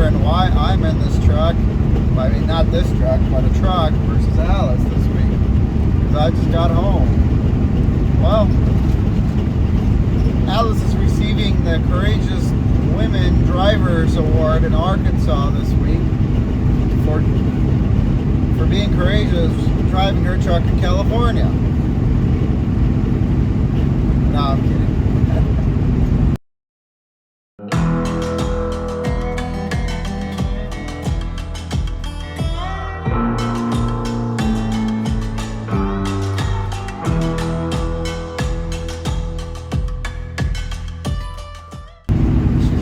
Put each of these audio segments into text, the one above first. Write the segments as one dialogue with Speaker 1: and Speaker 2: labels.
Speaker 1: wondering why I'm in this truck. I mean, not this truck, but a truck versus Alice this week. Because I just got home. Well, Alice is receiving the Courageous Women Drivers Award in Arkansas this week for being courageous driving her truck in California. No, I'm kidding.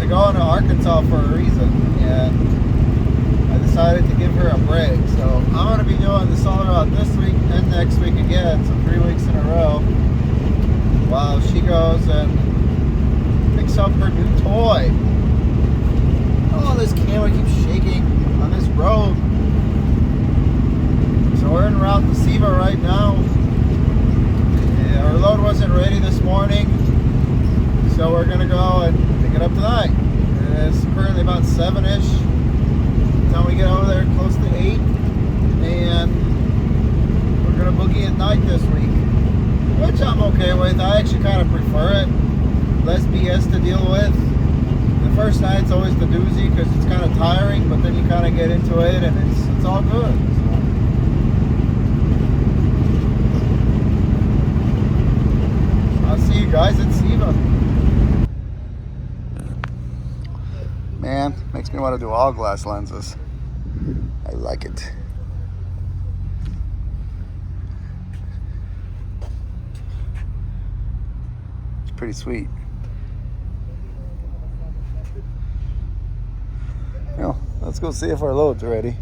Speaker 1: Going to Arkansas for a reason, and I decided to give her a break. So I'm going to be doing the solo route this week and next week again, so 3 weeks in a row, while she goes and picks up her new toy. Oh, this camera keeps shaking on this road. So we're en route to Siva right now. Yeah, our load wasn't ready this morning, so we're going to go and pick it up tonight. It's currently about 7-ish. By the time we get over there, close to 8. And we're going to boogie at night this week, which I'm okay with. I actually kind of prefer it. Less BS to deal with. The first night's always the doozy because it's kind of tiring, but then you kind of get into it and it's all good. So I'll see you guys at Siva. Man, makes me want to do all glass lenses. I like it. It's pretty sweet. Well, let's go see if our load's ready.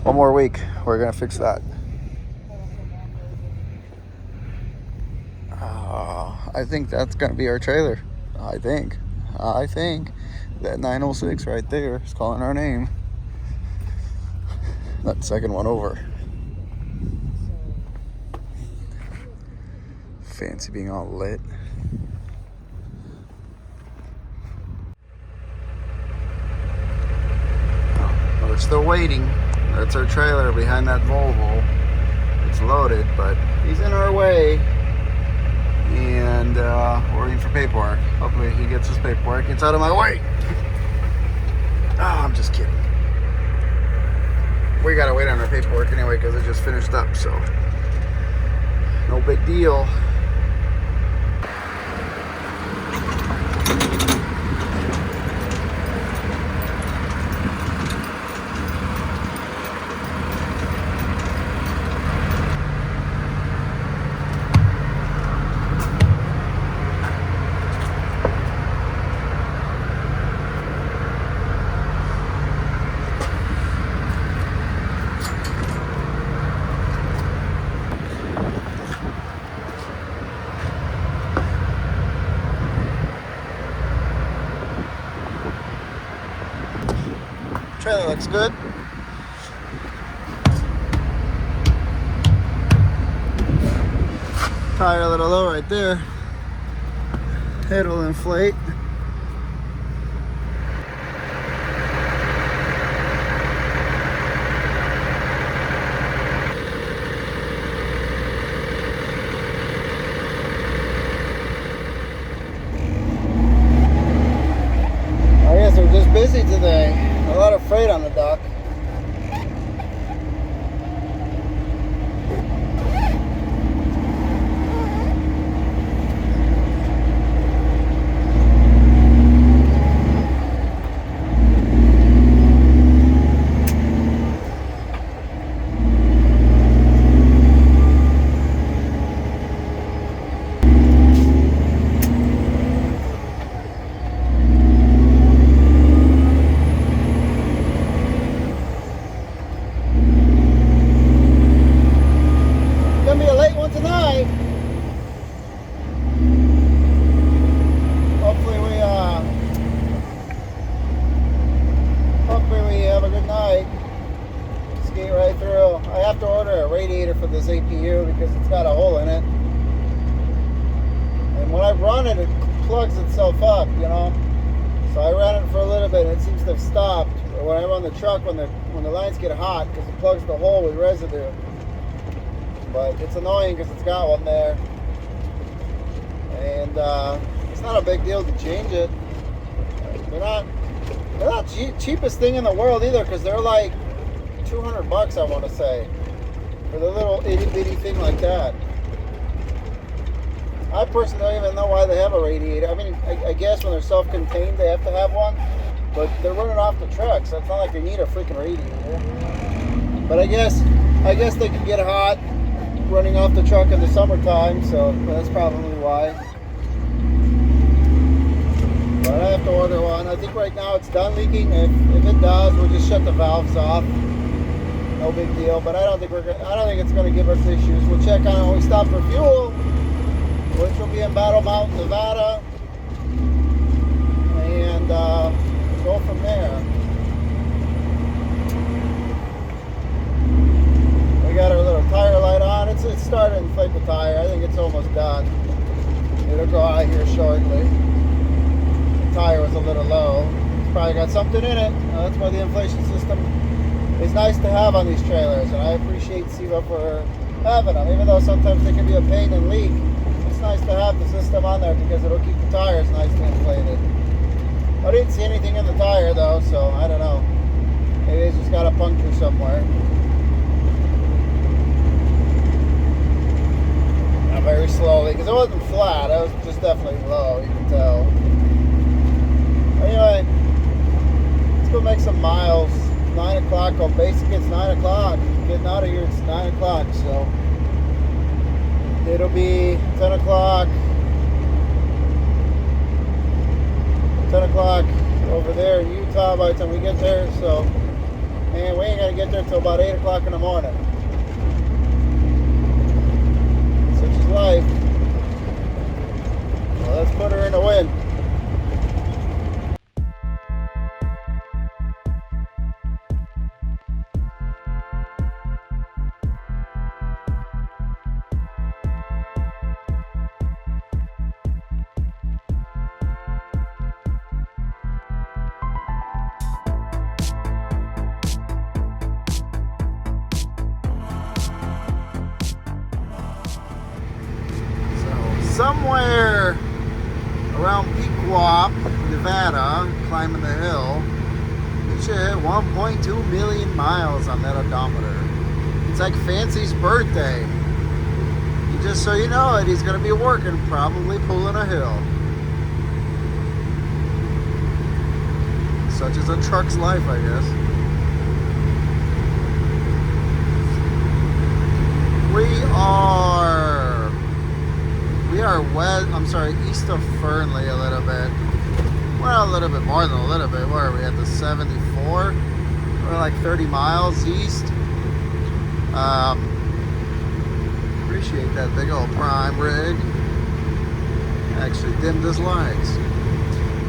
Speaker 1: One more week, we're gonna fix that. I think that's gonna be our trailer. I think that 906 right there is calling our name. That second one over. Fancy being all lit. Oh, we're still waiting. That's our trailer behind that Volvo. It's loaded, but he's in our way. And we're waiting for paperwork. Hopefully he gets his paperwork. It's out of my way. Oh, I'm just kidding. We gotta wait on our paperwork anyway because it just finished up, so no big deal. Trailer looks good. Tire a little low right there. Head will inflate. I guess we're just busy today. A lot of freight on the dock. have to order a radiator for this APU because it's got a hole in it. And when I run it, it plugs itself up, you know. So I ran it for a little bit and it seems to have stopped. Or when I run the truck, when the lines get hot, because it plugs the hole with residue. But it's annoying because it's got one there. And it's not a big deal to change it. They're not cheapest thing in the world either, because they're like $200, I want to say, for the little itty bitty thing like that. I personally don't even know why they have a radiator. I mean, I guess when they're self-contained, they have to have one, but they're running off the truck, so it's not like they need a freaking radiator. But I guess they can get hot running off the truck in the summertime, so that's probably why. But I have to order one. I think right now it's done leaking. If it does, we'll just shut the valves off. No big deal. But I don't think it's going to give us issues. We'll check on it when we stop for fuel, which will be in Battle Mountain, Nevada, and go from there. We got our little tire light on. It's starting to inflate the tire. I think it's almost done. It'll go out here shortly. The tire was a little low. It's probably got something in it. That's why the inflation system is nice to have on these trailers, and I appreciate SIVA for having them, even though sometimes they can be a pain and leak. It's nice to have the system on there because it'll keep the tires nicely inflated. I didn't see anything in the tire though, so I don't know. Maybe it's just got a puncture somewhere. Now very slowly, because it wasn't flat, it was just definitely low, you can tell. Anyway, let's go make some miles. 9 o'clock, oh basically it's 9 o'clock. Getting out of here, it's 9 o'clock, so it'll be 10 o'clock. 10 o'clock over there in Utah by the time we get there, so, and we ain't gonna get there till about 8 o'clock in the morning. Such is life. Well, let's put her in the wind. Somewhere around Pequot, Nevada, climbing the hill, it should hit 1.2 million miles on that odometer. It's like Fancy's birthday. And just so you know it, he's going to be working, probably pulling a hill. Such is a truck's life, I guess. We are east of Fernley a little bit. Well, a little bit more than a little bit. Where are we at? The 74? We're like 30 miles east. Appreciate that big old prime rig. Actually dimmed his lights.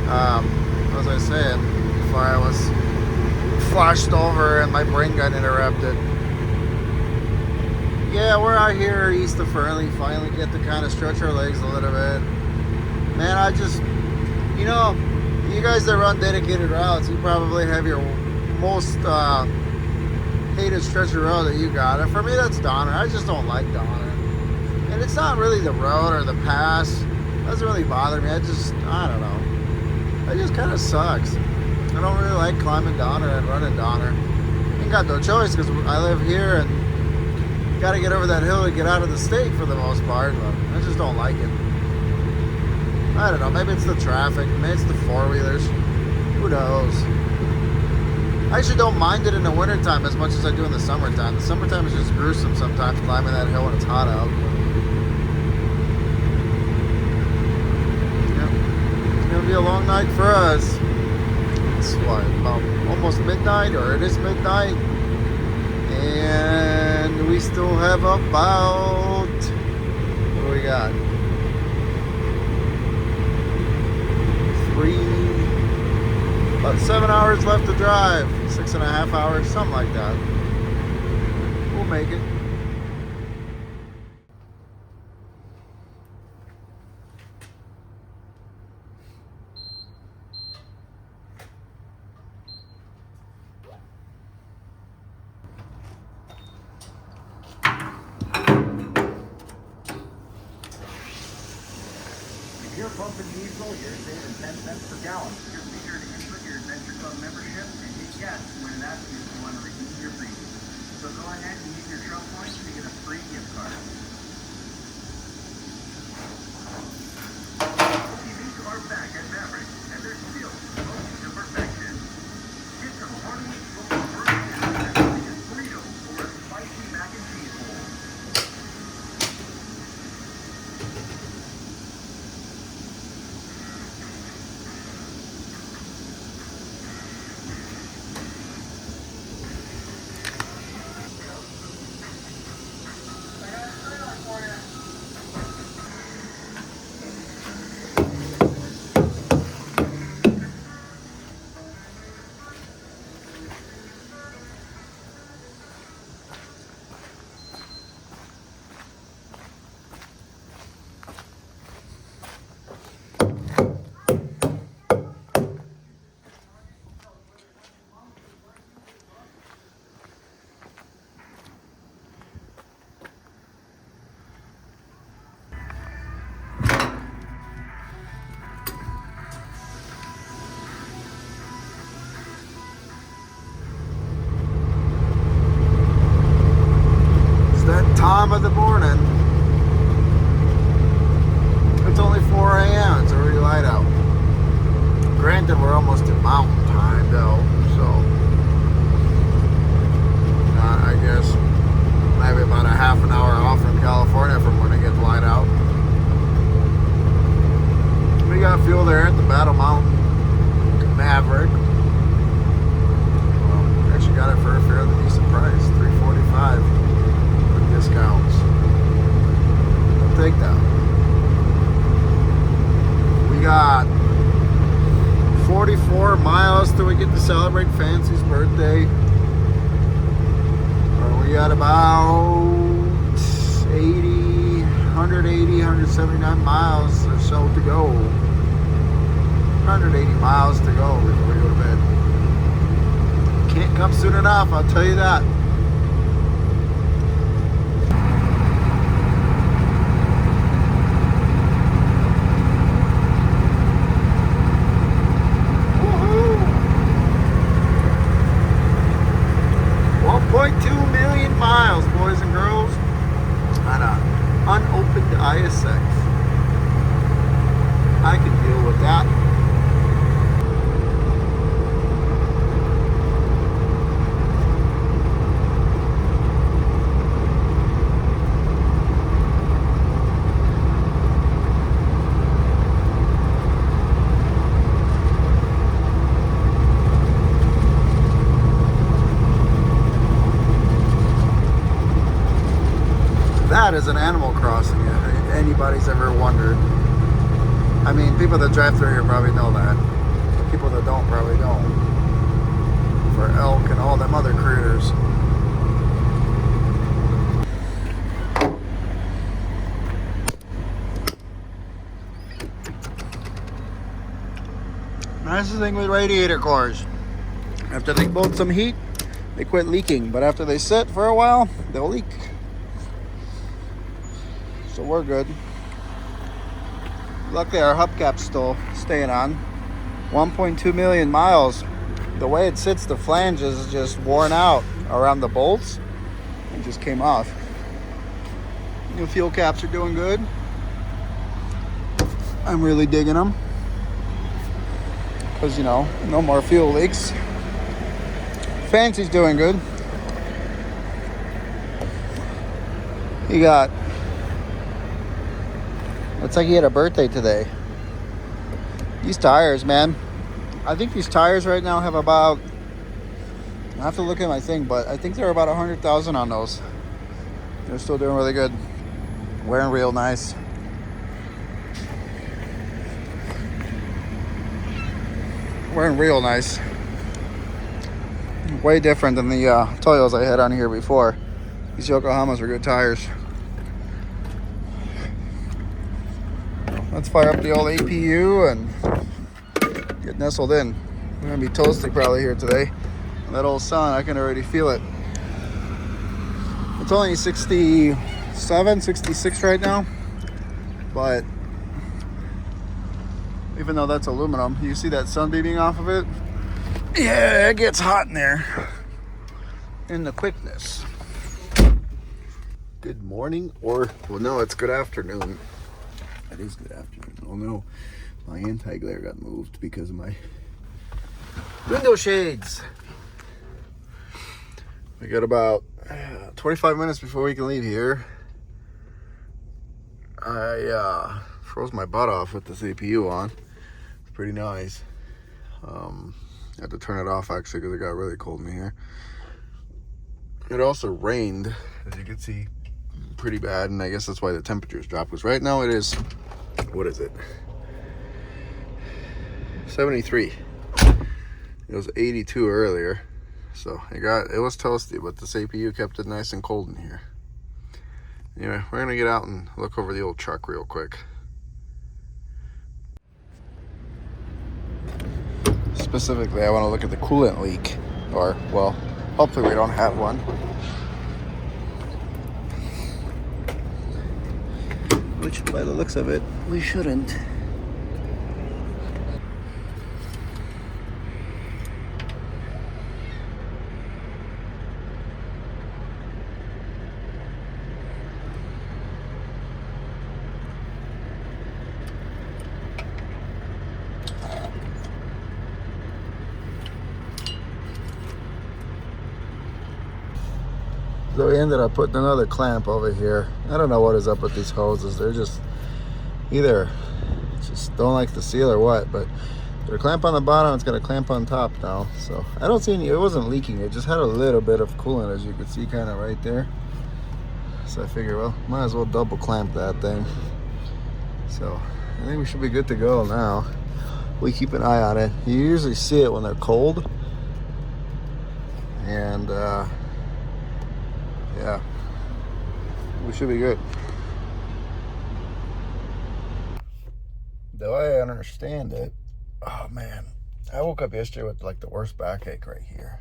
Speaker 1: As I said before, I was flashed over and my brain got interrupted. Yeah, we're out here east of Fernley. Finally get to kind of stretch our legs a little bit. Man, I just, you know, you guys that run dedicated routes, you probably have your most hated stretch of road that you got. And for me, that's Donner. I just don't like Donner. And it's not really the road or the pass. It doesn't really bother me. I don't know. It just kind of sucks. I don't really like climbing Donner and running Donner. Ain't got no choice because I live here and got to get over that hill to get out of the state for the most part, but I just don't like it. I don't know, maybe it's the traffic, maybe it's the four-wheelers, who knows. I actually don't mind it in the wintertime as much as I do in the summertime. The summertime is just gruesome sometimes, climbing that hill when it's hot out. Yeah. It's going to be a long night for us. It's what, about almost midnight, or it is midnight. And we still have about, what do we got? About 7 hours left to drive. 6.5 hours, something like that. We'll make it.
Speaker 2: $0.10 per gallon. Just be sure to input your Adventure Club membership and hit yes when it asks you if you want to redeem your freebie. So go ahead and use your Trump points to get a free gift card. TVs are back at Maverick, and they're still close to perfection. Get some hearty local burgers and the biggest burrito or a spicy mac and cheese bowl.
Speaker 1: Time of the morning. It's only 4 a.m. It's already light out. Granted, we're almost at mountain time though, so I guess maybe about a half an hour off from California from when it gets light out. We got fuel there at the Battle Mountain Maverick. Well, actually got it for a fairly decent price, $3.45. Discounts. I'll take that. We got 44 miles till we get to celebrate Fancy's birthday. We got about 179 miles or so to go. 180 miles to go before we go to bed. Can't come soon enough, I'll tell you that. Miles, boys and girls, on an unopened ISX. I can deal with that. That is an Animal Crossing, if anybody's ever wondered. I mean, people that drive through here probably know that. People that don't probably don't. For elk and all them other critters. That's the thing with radiator cores. After they build some heat, they quit leaking. But after they sit for a while, they'll leak. So we're good. Luckily our hubcap's still staying on. 1.2 million miles. The way it sits, the flange is just worn out around the bolts. It just came off. New fuel caps are doing good. I'm really digging them. Because, you know, no more fuel leaks. Fancy's doing good. He got... Looks like he had a birthday today. These tires, man. I think these tires right now have about... I have to look at my thing, but I think they're about 100,000 on those. They're still doing really good. Wearing real nice. Wearing real nice. Way different than the Toyos I had on here before. These Yokohamas are good tires. Let's fire up the old APU and get nestled in. We're gonna be toasty probably here today. That old sun, I can already feel it. It's only 67, 66 right now, but even though that's aluminum. You see that sun beaming off of it? Yeah, it gets hot in there in the quickness. Good morning, or, well, no, it's good afternoon. It is good afternoon. Oh no, my anti-glare got moved because of my window shades. We got about 25 minutes before we can leave here. I froze my butt off with this APU on. It's pretty nice. I had to turn it off actually because it got really cold in here. It also rained, as you can see, pretty bad, and I guess that's why the temperatures dropped. Because right now it is, what is it? 73. It was 82 earlier, so it was toasty, but this APU kept it nice and cold in here. Anyway, we're gonna get out and look over the old truck real quick. Specifically, I want to look at the coolant leak, or, well, hopefully we don't have one. Which, by the looks of it, we shouldn't. So we ended up putting another clamp over here. I don't know what is up with these hoses. They're just either just don't like the seal or what, but they're clamp on the bottom, it's got a clamp on top now. So I don't see any, it wasn't leaking. It just had a little bit of coolant, as you can see kind of right there. So I figure, well, might as well double clamp that thing. So I think we should be good to go now. We keep an eye on it. You usually see it when they're cold. And yeah, we should be good. The way I understand it, oh man, I woke up yesterday with like the worst backache right here.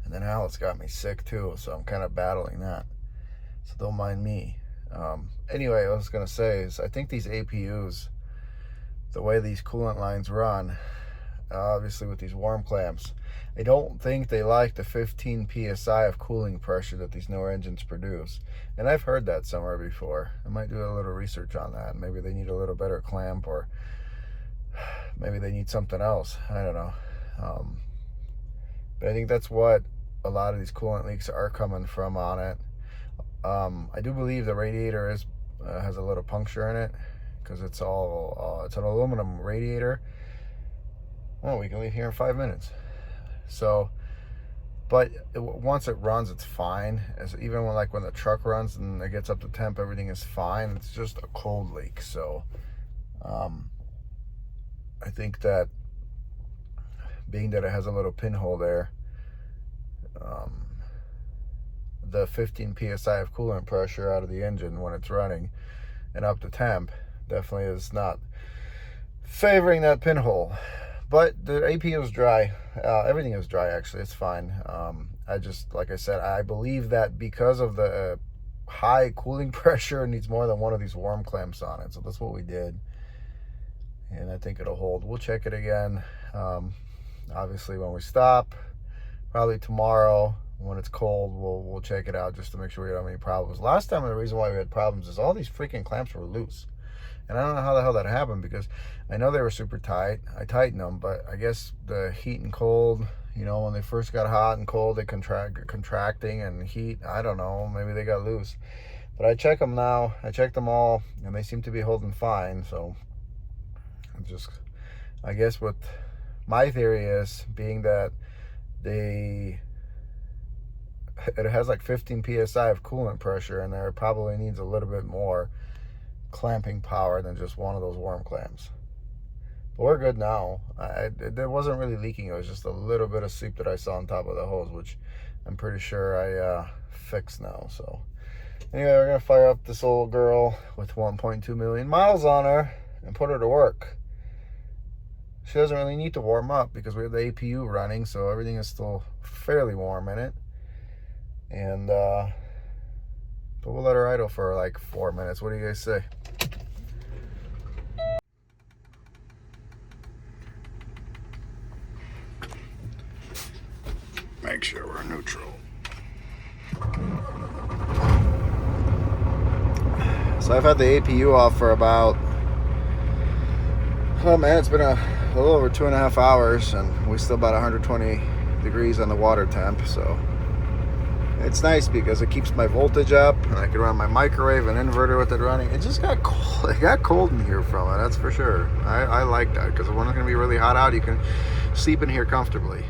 Speaker 1: And then Alex got me sick too, so I'm kind of battling that. So don't mind me. Anyway, what I was gonna say is I think these APUs, the way these coolant lines run, obviously with these warm clamps, I don't think they like the 15 psi of cooling pressure that these newer engines produce. And I've heard that somewhere before. I might do a little research on that. Maybe they need a little better clamp, or maybe they need something else. I don't know. But I think that's what a lot of these coolant leaks are coming from on it. I do believe the radiator has a little puncture in it, because it's an aluminum radiator. Well, we can leave here in 5 minutes. So, but once it runs, it's fine. Even when the truck runs and it gets up to temp, everything is fine. It's just a cold leak. So, I think that being that it has a little pinhole there, the 15 psi of coolant pressure out of the engine when it's running and up to temp definitely is not favoring that pinhole. But the APU is dry. Everything is dry, actually. It's fine. I just, like I said, I believe that because of the high cooling pressure, it needs more than one of these warm clamps on it. So that's what we did. And I think it'll hold. We'll check it again. Obviously, when we stop, probably tomorrow when it's cold, we'll check it out just to make sure we don't have any problems. Last time, the reason why we had problems is all these freaking clamps were loose. And I don't know how the hell that happened, because I know they were super tight. I tightened them, but I guess the heat and cold, when they first got hot and cold, they contracting and heat. I don't know. Maybe they got loose. But I check them now. I checked them all, and they seem to be holding fine. So I guess what my theory is, being that it has like 15 psi of coolant pressure in there, it probably needs a little bit more clamping power than just one of those warm clamps. But we're good now. It wasn't really leaking. It was just a little bit of seep that I saw on top of the hose, which I'm pretty sure I fixed now. So anyway, we're gonna fire up this old girl with 1.2 million miles on her and put her to work. She doesn't really need to warm up because we have the APU running, so everything is still fairly warm in it. And but we'll let her idle for like 4 minutes. What do you guys say?
Speaker 3: neutral.
Speaker 1: So I've had the APU off for about, oh man, it's been a little over 2.5 hours, and we still about 120 degrees on the water temp. So it's nice because it keeps my voltage up, and I can run my microwave and inverter with it running. It just got cold. It got cold in here from it, that's for sure. I like that, because when it's going to be really hot out, you can sleep in here comfortably.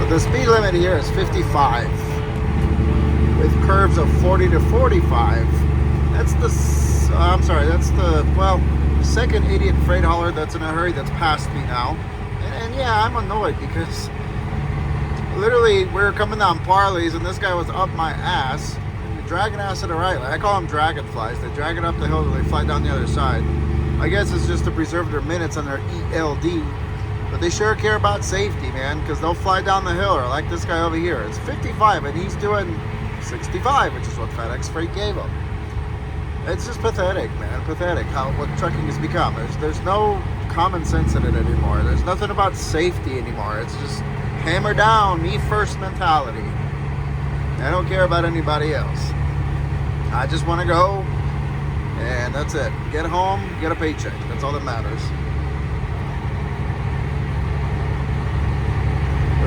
Speaker 1: The speed limit here is 55 with curves of 40 to 45. That's the, I'm sorry, that's the, well, second idiot freight hauler that's in a hurry that's passed me now. And yeah, I'm annoyed because literally we were coming down Parley's and this guy was up my ass, dragging ass to the right. Like, I call them dragonflies. They drag it up the hill and they fly down the other side. I guess it's just to preserve their minutes on their ELD. But they sure care about safety, man, because they'll fly down the hill, or like this guy over here. It's 55, and he's doing 65, which is what FedEx Freight gave him. It's just pathetic, man, pathetic how what trucking has become. There's no common sense in it anymore. There's nothing about safety anymore. It's just hammer down, me first mentality. I don't care about anybody else. I just want to go, and that's it. Get home, get a paycheck. That's all that matters.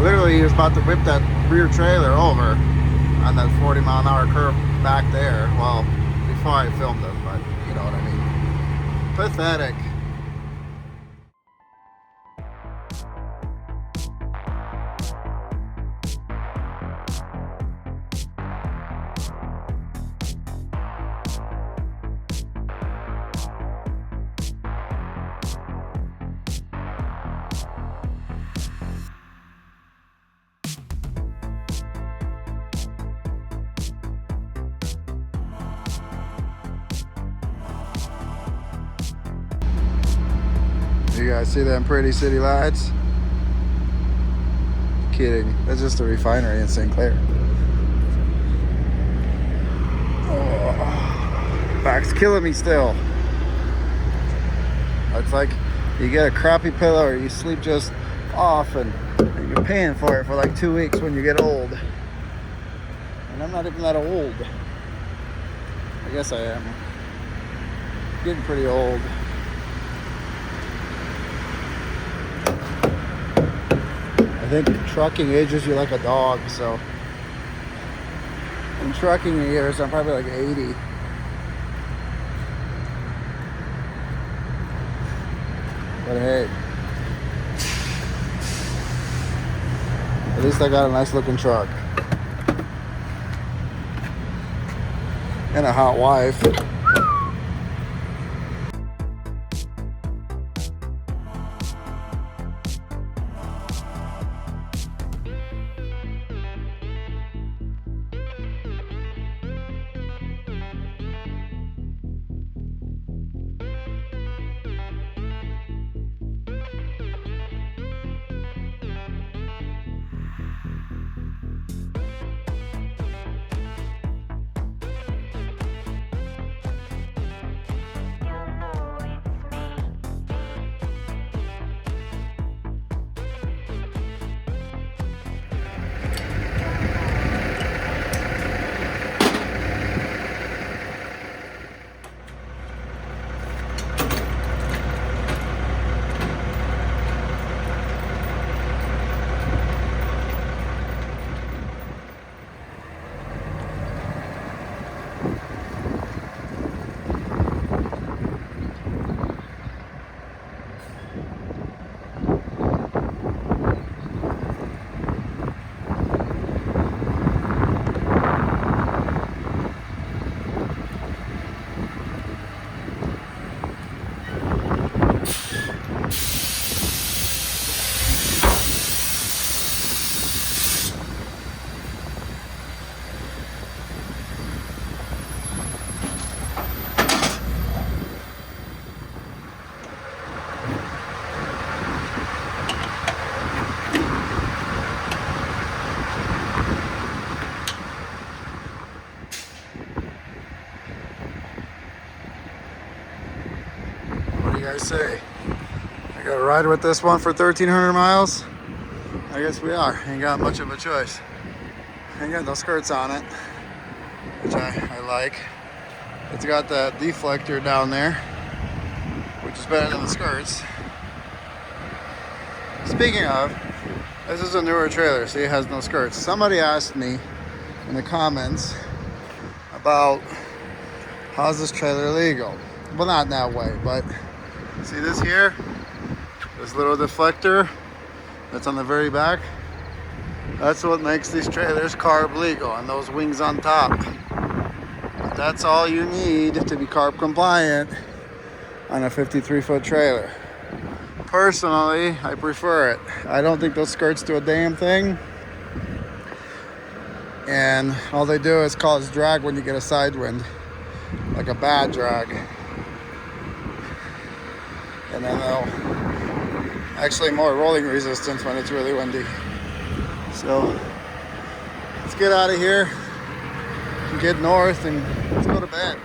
Speaker 1: Literally, he was about to whip that rear trailer over on that 40-mile-an-hour curve back there. Well, before I filmed him, but you know what I mean. Pathetic. You guys see them pretty city lights? Kidding. That's just a refinery in St. Clair. Oh, back's killing me still. It's like you get a crappy pillow or you sleep just off and you're paying for it for like 2 weeks when you get old. And I'm not even that old. I guess I am. Getting pretty old. I think trucking ages you like a dog, so in trucking years I'm probably like 80. But hey, at least I got a nice looking truck and a hot wife. you guys say? I gotta ride with this one for 1,300 miles? I guess we are. Ain't got much of a choice. Ain't got no skirts on it, which I like. It's got that deflector down there, which is better than the skirts. Speaking of, this is a newer trailer, see, it has no skirts. Somebody asked me in the comments about how's this trailer legal. Well, not in that way, but see this here? This little deflector that's on the very back? That's what makes these trailers carb legal, and those wings on top. That's all you need to be carb compliant on a 53-foot trailer. Personally, I prefer it. I don't think those skirts do a damn thing. And all they do is cause drag when you get a side wind, like a bad drag. And then they'll actually more rolling resistance when it's really windy. So let's get out of here and get north and let's go to bed.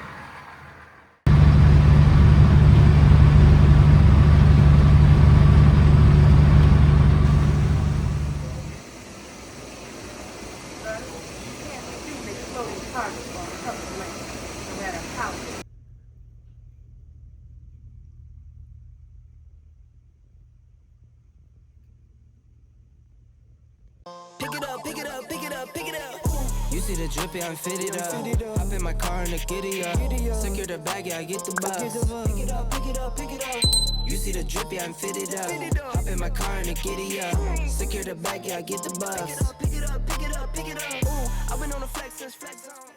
Speaker 3: Pick it up, pick it up, pick it up, pick it up. You see the drip, yeah, I'm fitted up. Hop in my car and the giddy up. Secure the bag, yeah, I get the bus. Pick it up, pick it up, pick it up. You see the drip, yeah, I'm fitted up. Hop in my car and the giddy up. Secure the bag, yeah, I get the bus. Pick it up, pick it up, pick it up, pick it up. I've been on the flex since flex zone.